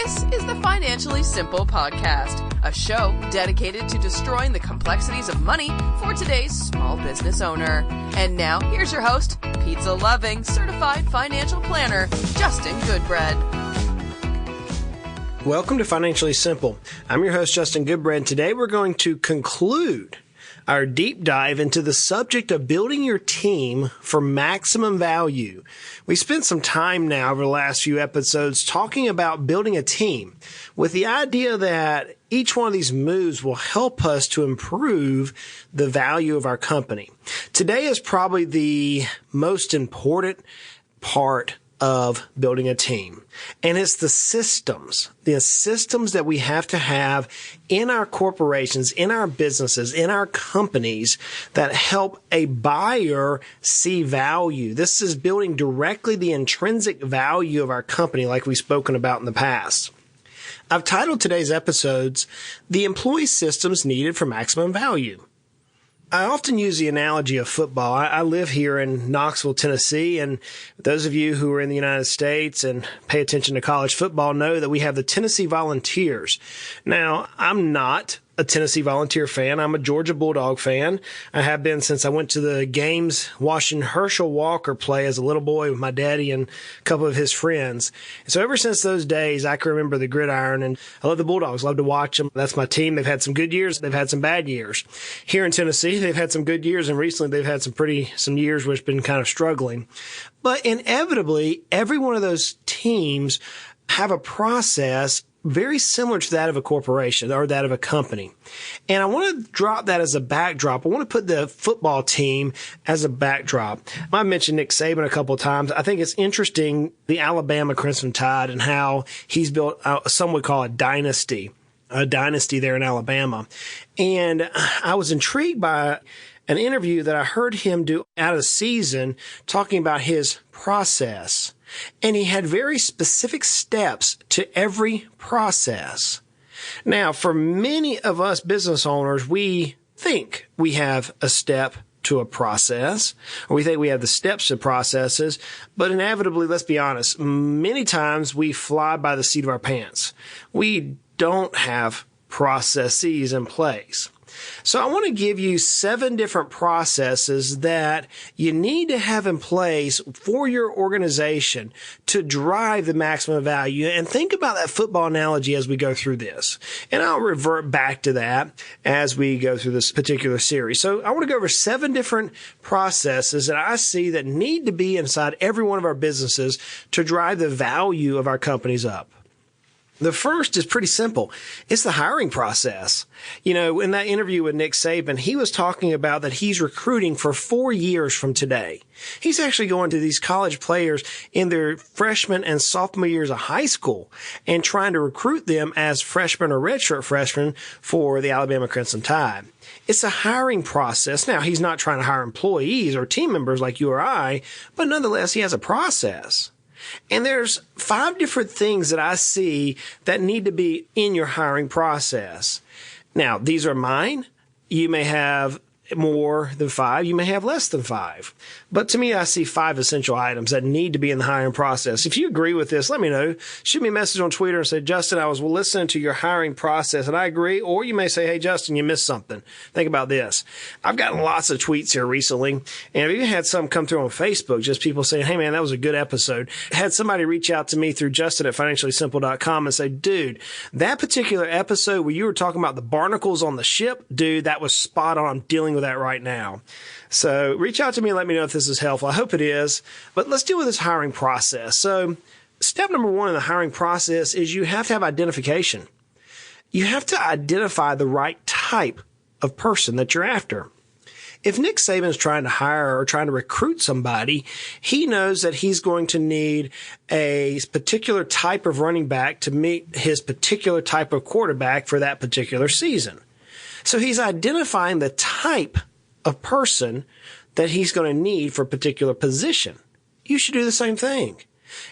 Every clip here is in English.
This is the Financially Simple Podcast, a show dedicated to destroying the complexities of money for today's small business owner. And now, here's your host, pizza-loving, certified financial planner, Justin Goodbread. Welcome to Financially Simple. I'm your host, Justin Goodbread, and today we're going to conclude our deep dive into the subject of building your team for maximum value. We spent some time now over the last few episodes talking about building a team with the idea that each one of these moves will help us to improve the value of our company. Today is probably the most important part of building a team. And it's the systems that we have to have in our corporations, in our businesses, in our companies that help a buyer see value. This is building directly the intrinsic value of our company like we've spoken about in the past. I've titled today's episodes, The Employee Systems Needed for Maximum Value. I often use the analogy of football. I live here in Knoxville, Tennessee, and those of you who are in the United States and pay attention to college football know that we have the Tennessee Volunteers. Now, I'm not a Tennessee Volunteer fan. I'm a Georgia Bulldog fan. I have been since I went to the games watching Herschel Walker play as a little boy with my daddy and a couple of his friends. So ever since those days, I can remember the gridiron, and I love the Bulldogs, love to watch them. That's my team. They've had some good years. They've had some bad years. Here in Tennessee, they've had some good years, and recently they've had some years which have been kind of struggling. But inevitably, every one of those teams have a process very similar to that of a corporation or that of a company. And I want to drop that as a backdrop. I want to put the football team as a backdrop. I mentioned Nick Saban a couple of times. I think it's interesting, the Alabama Crimson Tide and how he's built, some would call it a dynasty there in Alabama. And I was intrigued by an interview that I heard him do out of the season talking about his process. And he had very specific steps to every process. Now, for many of us business owners, we think we have a step to a process, or we think we have the steps to processes, but inevitably, let's be honest, many times we fly by the seat of our pants. We don't have processes in place. So I want to give you 7 different processes that you need to have in place for your organization to drive the maximum value. And think about that football analogy as we go through this. And I'll revert back to that as we go through this particular series. So I want to go over 7 different processes that I see that need to be inside every one of our businesses to drive the value of our companies up. The first is pretty simple. It's the hiring process. You know, in that interview with Nick Saban, he was talking about that he's recruiting for 4 years from today. He's actually going to these college players in their freshman and sophomore years of high school and trying to recruit them as freshmen or redshirt freshmen for the Alabama Crimson Tide. It's a hiring process. Now, he's not trying to hire employees or team members like you or I, but nonetheless, he has a process. And there's 5 different things that I see that need to be in your hiring process. Now, these are mine. You may have more than 5. You may have less than 5. But to me, I see 5 essential items that need to be in the hiring process. If you agree with this, let me know. Shoot me a message on Twitter and say, Justin, I was listening to your hiring process and I agree. Or you may say, hey, Justin, you missed something. Think about this. I've gotten lots of tweets here recently, and I've even had some come through on Facebook, just people saying, hey, man, that was a good episode. I had somebody reach out to me through Justin at financiallysimple.com and say, dude, that particular episode where you were talking about the barnacles on the ship, dude, that was spot on. I'm dealing with that right now. So reach out to me and let me know if this is helpful. I hope it is. But let's deal with this hiring process. So step number 1 in the hiring process is you have to have identification. You have to identify the right type of person that you're after. If Nick Saban is trying to hire or trying to recruit somebody, he knows that he's going to need a particular type of running back to meet his particular type of quarterback for that particular season. So he's identifying the type of person that he's going to need for a particular position. You should do the same thing.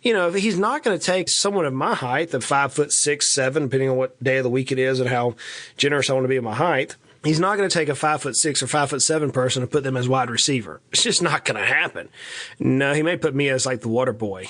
You know, if he's not going to take someone of my height, of 5'6", 7", depending on what day of the week it is and how generous I want to be with my height, He's not going to take a 5'6" or 5'7" person and put them as wide receiver. It's just not going to happen. No, he may put me as like the water boy.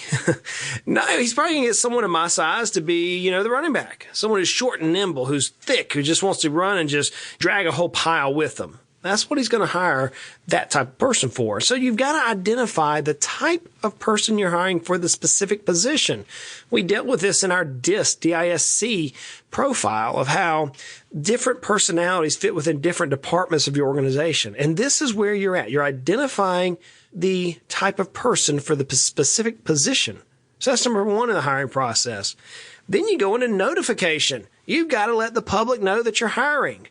No, he's probably going to get someone of my size to be, the running back. Someone who's short and nimble, who's thick, who just wants to run and just drag a whole pile with them. That's what he's going to hire that type of person for. So you've got to identify the type of person you're hiring for the specific position. We dealt with this in our DISC, D-I-S-C profile of how different personalities fit within different departments of your organization. And this is where you're at. You're identifying the type of person for the specific position. So that's number one in the hiring process. Then you go into notification. You've got to let the public know that you're hiring.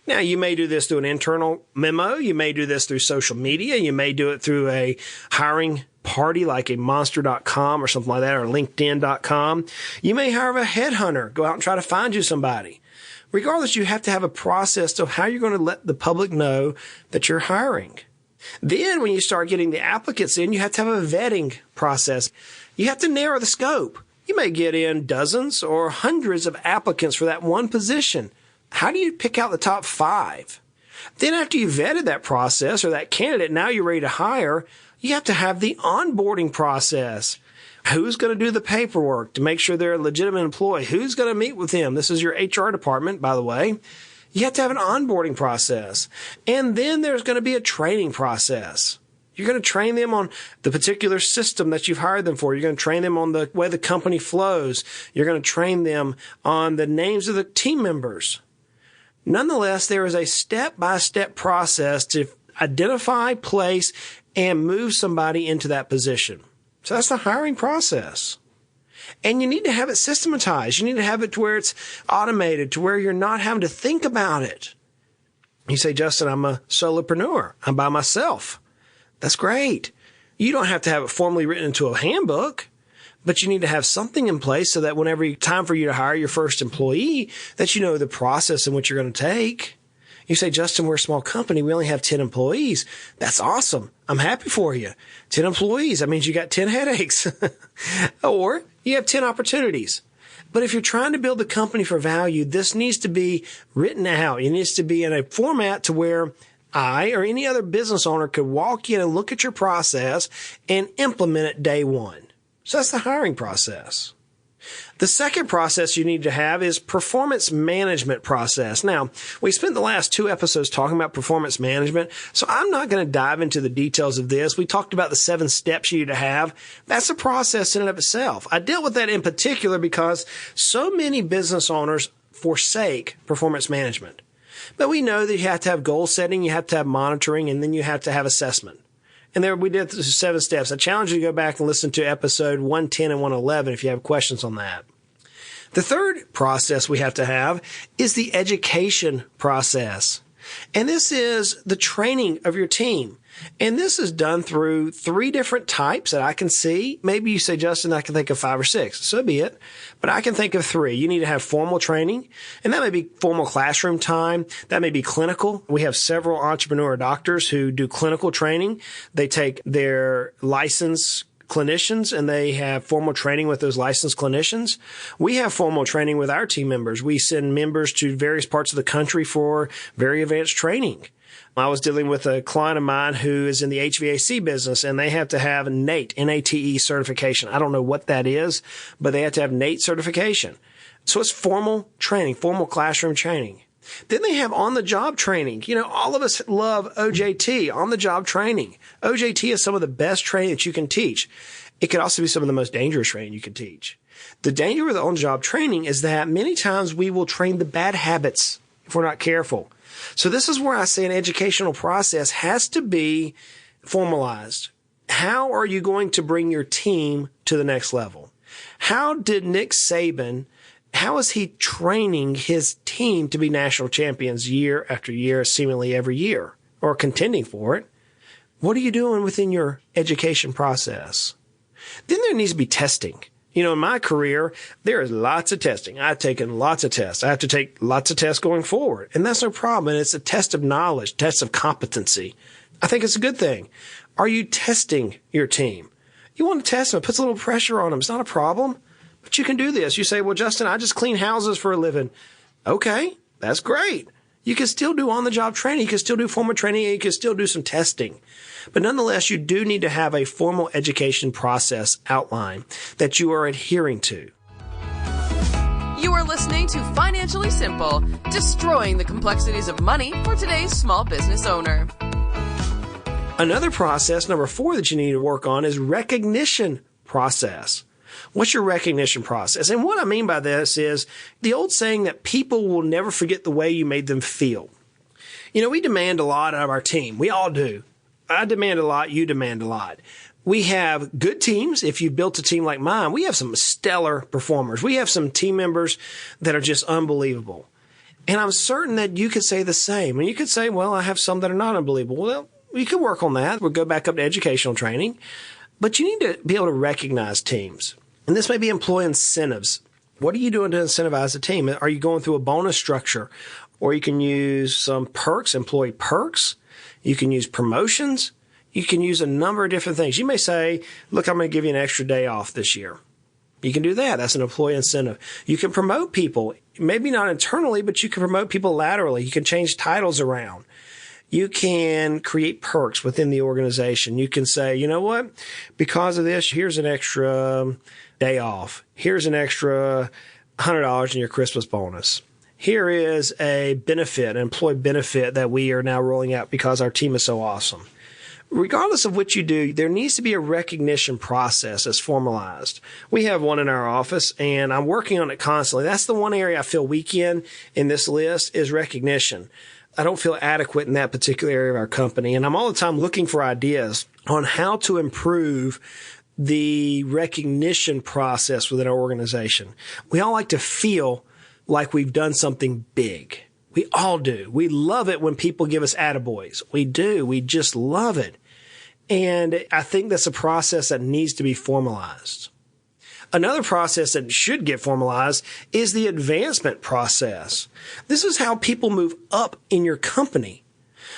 Now, you may do this through an internal memo. You may do this through social media. You may do it through a hiring party like a monster.com or something like that, or linkedin.com. You may hire a headhunter, go out and try to find you somebody. Regardless, you have to have a process of how you're going to let the public know that you're hiring. Then when you start getting the applicants in, you have to have a vetting process. You have to narrow the scope. You may get in dozens or hundreds of applicants for that one position. How do you pick out the top 5? Then after you've vetted that process or that candidate, now you're ready to hire, you have to have the onboarding process. Who's going to do the paperwork to make sure they're a legitimate employee? Who's going to meet with them? This is your HR department, by the way. You have to have an onboarding process. And then there's going to be a training process. You're going to train them on the particular system that you've hired them for. You're going to train them on the way the company flows. You're going to train them on the names of the team members. Nonetheless, there is a step-by-step process to identify, place, and move somebody into that position. So that's the hiring process. And you need to have it systematized. You need to have it to where it's automated, to where you're not having to think about it. You say, Justin, I'm a solopreneur. I'm by myself. That's great. You don't have to have it formally written into a handbook. But you need to have something in place so that whenever it's time for you to hire your first employee, that you know the process in which you're going to take. You say, Justin, we're a small company. We only have 10 employees. That's awesome. I'm happy for you. 10 employees. That means you got 10 headaches. Or you have 10 opportunities. But if you're trying to build a company for value, this needs to be written out. It needs to be in a format to where I or any other business owner could walk in and look at your process and implement it day one. So that's the hiring process. The second process you need to have is performance management process. Now, we spent the last 2 episodes talking about performance management, so I'm not going to dive into the details of this. We talked about the 7 steps you need to have. That's a process in and of itself. I dealt with that in particular because so many business owners forsake performance management. But we know that you have to have goal setting, you have to have monitoring, and then you have to have assessment. And there we did the 7 steps. I challenge you to go back and listen to episode 110 and 111 if you have questions on that. The third process we have to have is the education process. And this is the training of your team. And this is done through 3 different types that I can see. Maybe you say, Justin, I can think of 5 or 6. So be it. But I can think of 3. You need to have formal training, and that may be formal classroom time. That may be clinical. We have several entrepreneur doctors who do clinical training. They take their licensed clinicians and they have formal training with those licensed clinicians. We have formal training with our team members. We send members to various parts of the country for very advanced training. I was dealing with a client of mine who is in the HVAC business, and they have to have NATE, N-A-T-E certification. I don't know what that is, but they have to have NATE certification. So it's formal training, formal classroom training. Then they have on-the-job training. All of us love OJT, on-the-job training. OJT is some of the best training that you can teach. It could also be some of the most dangerous training you can teach. The danger with on-the-job training is that many times we will train the bad habits if we're not careful. So this is where I say an educational process has to be formalized. How are you going to bring your team to the next level? How did Nick Saban, how is he training his team to be national champions year after year, seemingly every year, or contending for it? What are you doing within your education process? Then there needs to be testing. In my career, there is lots of testing. I've taken lots of tests. I have to take lots of tests going forward. And that's no problem. And it's a test of knowledge, test of competency. I think it's a good thing. Are you testing your team? You want to test them. It puts a little pressure on them. It's not a problem. But you can do this. You say, well, Justin, I just clean houses for a living. Okay, that's great. You can still do on-the-job training. You can still do formal training. And you can still do some testing. But nonetheless, you do need to have a formal education process outline that you are adhering to. You are listening to Financially Simple, destroying the complexities of money for today's small business owner. Another process, number 4, that you need to work on is recognition process. What's your recognition process? And what I mean by this is the old saying that people will never forget the way you made them feel. You know, we demand a lot out of our team. We all do. I demand a lot. You demand a lot. We have good teams. If you built a team like mine, we have some stellar performers. We have some team members that are just unbelievable. And I'm certain that you could say the same. And you could say, well, I have some that are not unbelievable. Well, we could work on that. We'll go back up to educational training. But you need to be able to recognize teams. And this may be employee incentives. What are you doing to incentivize a team? Are you going through a bonus structure? Or you can use some perks, employee perks. You can use promotions. You can use a number of different things. You may say, look, I'm going to give you an extra day off this year. You can do that. That's an employee incentive. You can promote people, maybe not internally, but you can promote people laterally. You can change titles around. You can create perks within the organization. You can say, you know what? Because of this, here's an extra day off. Here's an extra $100 in your Christmas bonus. Here is a benefit, an employee benefit that we are now rolling out because our team is so awesome. Regardless of what you do, there needs to be a recognition process that's formalized. We have one in our office, and I'm working on it constantly. That's the one area I feel weak in this list is recognition. I don't feel adequate in that particular area of our company, and I'm all the time looking for ideas on how to improve the recognition process within our organization. We all like to feel like we've done something big. We all do. We love it when people give us attaboys. We do. We just love it. And I think that's a process that needs to be formalized. Another process that should get formalized is the advancement process. This is how people move up in your company.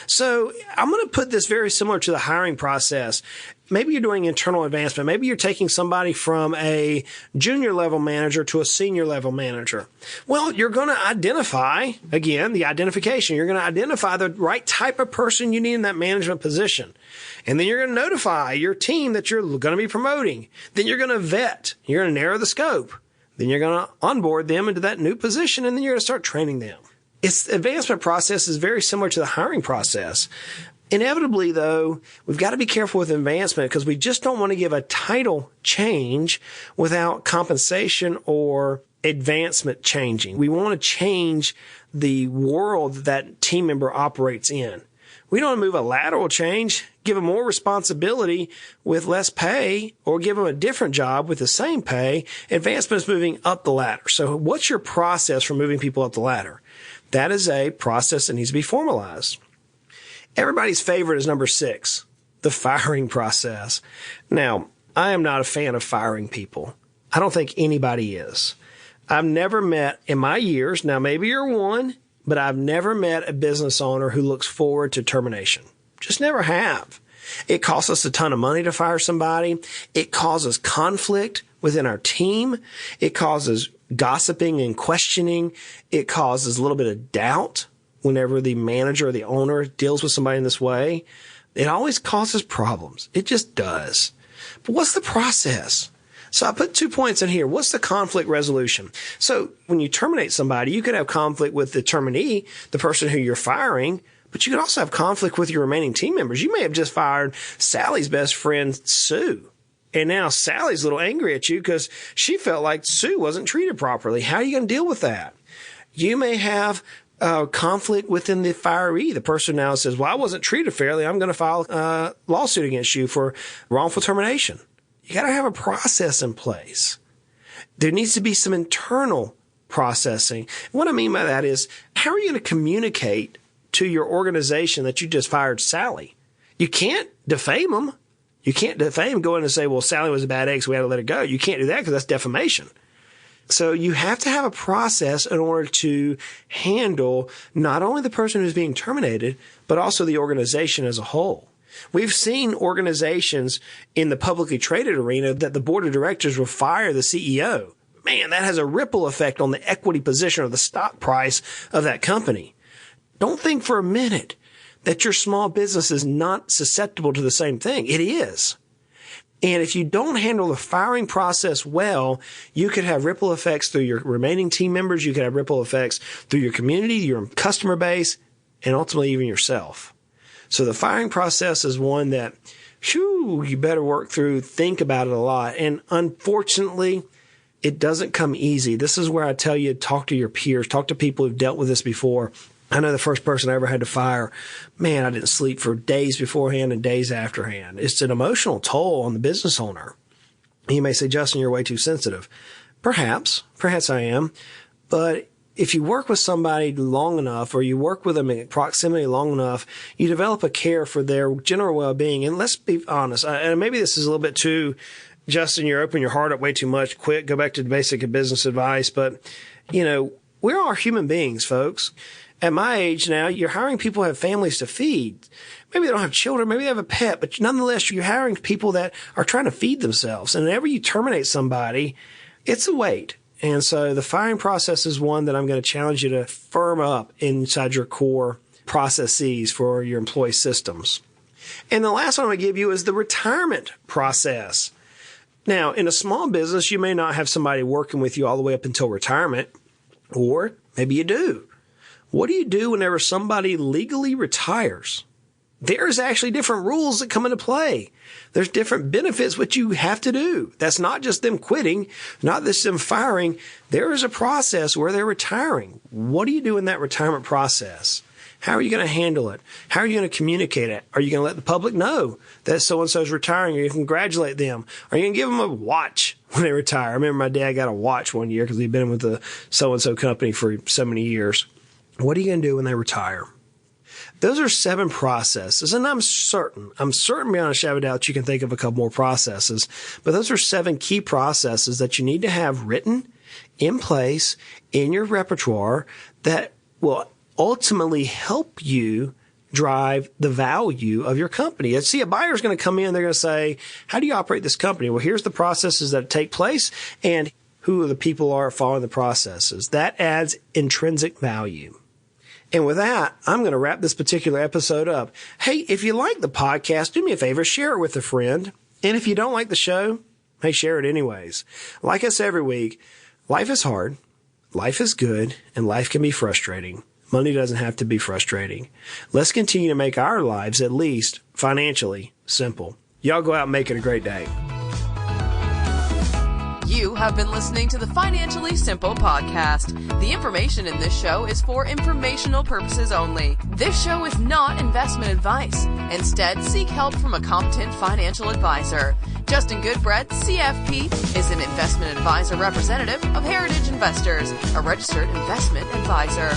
So I'm going to put this very similar to the hiring process. Maybe you're doing internal advancement. Maybe you're taking somebody from a junior level manager to a senior level manager. Well, you're going to identify, again, the identification. You're going to identify the right type of person you need in that management position. And then you're going to notify your team that you're going to be promoting. Then you're going to vet. You're going to narrow the scope. Then you're going to onboard them into that new position, and then you're going to start training them. The advancement process is very similar to the hiring process. Inevitably, though, we've got to be careful with advancement because we just don't want to give a title change without compensation or advancement changing. We want to change the world that team member operates in. We don't want to move a lateral change, give them more responsibility with less pay, or give them a different job with the same pay. Advancement is moving up the ladder. So what's your process for moving people up the ladder? That is a process that needs to be formalized. Everybody's favorite is number 6, the firing process. Now, I am not a fan of firing people. I don't think anybody is. I've never met in my years, now maybe you're one, but I've never met a business owner who looks forward to termination. Just never have. It costs us a ton of money to fire somebody. It causes conflict within our team. It causes gossiping and questioning. It causes a little bit of doubt whenever the manager or the owner deals with somebody in this way. It always causes problems. It just does. But what's the process? So I put 2 points in here. What's the conflict resolution? So when you terminate somebody, you could have conflict with the terminee, the person who you're firing, but you could also have conflict with your remaining team members. You may have just fired Sally's best friend, Sue. And now Sally's a little angry at you because she felt like Sue wasn't treated properly. How are you going to deal with that? You may have conflict within the firee. The person now says, well, I wasn't treated fairly. I'm going to file a lawsuit against you for wrongful termination. You got to have a process in place. There needs to be some internal processing. What I mean by that is, how are you going to communicate to your organization that you just fired Sally? You can't defame them. You can't defame, go in and say, well, Sally was a bad egg, so we had to let her go. You can't do that because that's defamation. So you have to have a process in order to handle not only the person who's being terminated, but also the organization as a whole. We've seen organizations in the publicly traded arena that the board of directors will fire the CEO. Man, that has a ripple effect on the equity position or the stock price of that company. Don't think for a minute that your small business is not susceptible to the same thing. It is. And if you don't handle the firing process well, you could have ripple effects through your remaining team members. You could have ripple effects through your community, your customer base, and ultimately even yourself. So the firing process is one that, you better work through, think about it a lot. And unfortunately, it doesn't come easy. This is where I tell you, talk to your peers, talk to people who've dealt with this before. I know the first person I ever had to fire, man, I didn't sleep for days beforehand and days afterhand. It's an emotional toll on the business owner. You may say, Justin, you're way too sensitive. Perhaps I am. But if you work with somebody long enough, or you work with them in proximity long enough, you develop a care for their general well-being. And let's be honest, and maybe this is a little bit too, Justin, you're opening your heart up way too much. Quick, go back to the basic business advice. But, we're all human beings, folks. At my age now, you're hiring people who have families to feed. Maybe they don't have children. Maybe they have a pet. But nonetheless, you're hiring people that are trying to feed themselves. And whenever you terminate somebody, it's a weight. And so the firing process is one that I'm going to challenge you to firm up inside your core processes for your employee systems. And the last one I'm going to give you is the retirement process. Now, in a small business, you may not have somebody working with you all the way up until retirement, or maybe you do. What do you do whenever somebody legally retires? There's actually different rules that come into play. There's different benefits which you have to do. That's not just them quitting, not just them firing. There is a process where they're retiring. What do you do in that retirement process? How are you going to handle it? How are you going to communicate it? Are you going to let the public know that so-and-so is retiring? Are you going to congratulate them? Are you going to give them a watch when they retire? I remember my dad got a watch one year because he'd been with the so-and-so company for so many years. What are you going to do when they retire? Those are 7 processes, and I'm certain beyond a shadow of doubt you can think of a couple more processes, but those are 7 key processes that you need to have written in place in your repertoire that will ultimately help you drive the value of your company. See, a buyer's going to come in, they're going to say, how do you operate this company? Well, here's the processes that take place, and who the people are following the processes. That adds intrinsic value. And with that, I'm going to wrap this particular episode up. Hey, if you like the podcast, do me a favor, share it with a friend. And if you don't like the show, hey, share it anyways. Like I say every week, life is hard, life is good, and life can be frustrating. Money doesn't have to be frustrating. Let's continue to make our lives, at least financially, simple. Y'all go out and make it a great day. You have been listening to the Financially Simple podcast. The information in this show is for informational purposes only. This show is not investment advice. Instead, seek help from a competent financial advisor. Justin Goodbread, CFP, is an investment advisor representative of Heritage Investors, a registered investment advisor.